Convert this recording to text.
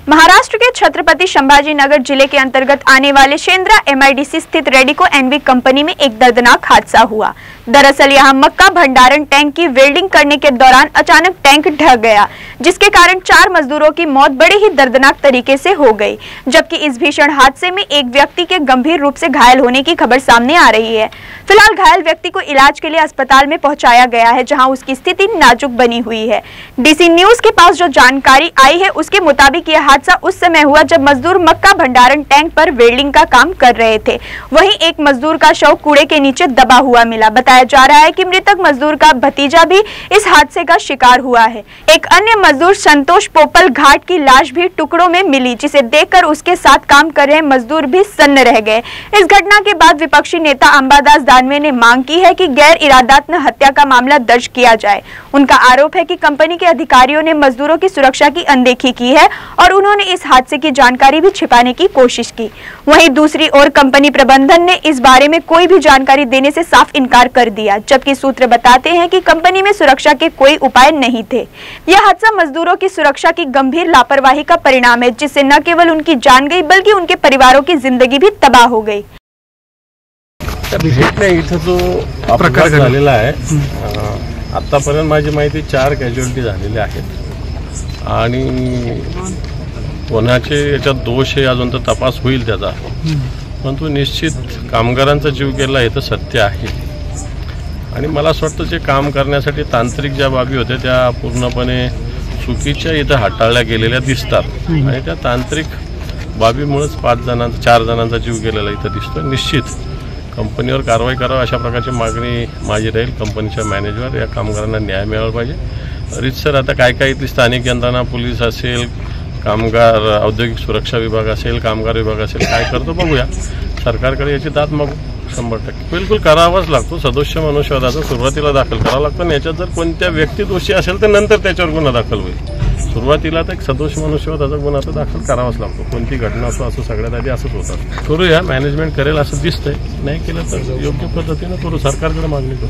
महाराष्ट्र के छत्रपति संभाजी नगर जिले के अंतर्गत आने वाले शेंद्रा MIDC स्थित रेडिको एनवी कंपनी में एक दर्दनाक हादसा हुआ। दरअसल यहां मक्का भंडारण टैंक की वेल्डिंग करने के दौरान अचानक टैंक ढह गया, जिसके कारण 4 मजदूरों की मौत बड़े ही दर्दनाक तरीके से हो गई, जबकि इस भीषण हादसे में एक व्यक्ति के गंभीर रूप से घायल होने की खबर सामने आ रही है। फिलहाल घायल व्यक्ति को इलाज के लिए अस्पताल में पहुंचाया गया है, जहां उसकी स्थिति नाजुक बनी हुई है। DC न्यूज के पास जो जानकारी आई है उसके मुताबिक यह हादसा उस समय हुआ जब मजदूर मक्का भंडारण टैंक पर वेल्डिंग का काम कर रहे थे। वहीं एक मजदूर का शव कूड़े के नीचे दबा हुआ मिला। बताया जा रहा है कि मृतक मजदूर का भतीजा भी इस हादसे का शिकार हुआ है। एक अन्य मजदूर संतोष पोपल घाट की लाश भी टुकड़ों में मिली, जिसे देखकर उसके साथ काम कर रहे मजदूर भी सन्न रह गए। इस घटना के बाद विपक्षी नेता अंबादास दानवे ने मांग की है कि गैर इरादात्मक हत्या का मामला दर्ज किया जाए। उनका आरोप है कि कंपनी के अधिकारियों ने मजदूरों की सुरक्षा की अनदेखी की है और उन्होंने इस हादसे की जानकारी भी छिपाने की कोशिश की। वहीं दूसरी ओर कंपनी प्रबंधन ने इस बारे में कोई भी जानकारी देने से साफ इनकार कर दिया, जबकि सूत्र बताते हैं कि कंपनी में सुरक्षा के कोई उपाय नहीं थे। यह हादसा मजदूरों की सुरक्षा की गंभीर लापरवाही का परिणाम है, जिससे न केवल उनकी जान गई बल्कि उनके परिवारों की जिंदगी भी तबाह हो गई। इथं जो अपघात झालेला आहे, आतापर्यंत माझी माहिती 4 कॅज्युअलिटी झालेल्या आहेत आणि कोणाचे याच्यात दोष आहे अजून तर तपास होईल त्याचा, परंतु निश्चित कामगारांचा जीव गेला हे तर सत्य आहे। आणि मला असं वाटतं जे काम करण्यासाठी तांत्रिक ज्या बाबी होत्या त्या पूर्णपणे चुकीच्या इथं हाताळल्या गेलेल्या दिसतात आणि त्या तांत्रिक बाबीमुळेच 4 जणांचा जीव गेलेला इथं दिसतो। निश्चित कंपनीवर कारवाई करावी अशा प्रकारची मागणी माझी राहील। कंपनीच्या मॅनेजर या कामगारांना न्याय मिळाला पाहिजे। रीतसर आता काय इथली स्थानिक यंत्रणा, पोलीस असेल, कामगार औद्योगिक सुरक्षा विभाग असेल, कामगार विभाग असेल, काय करतो बघूया। सरकारकडे याची दाद मागू 100%। बिलकुल करावाच लागतो। सदोष मनुष्यवधाचा सुरुवातीला दाखल करावा लागतो आणि याच्यात जर कोणत्या व्यक्ती दोषी असेल तर नंतर त्याच्यावर गुन्हा दाखल होईल। सुरुवातीला तर एक सदोष मनुष्यवधाचा गुन्हा तर दाखल करावाच लागतो। कोणती घटना असो सगळ्यात आधी असंच होतं। करूया, मॅनेजमेंट करेल असं दिसतंय। नाही केलं तर योग्य पद्धतीने करू, सरकारकडे मागणी करू।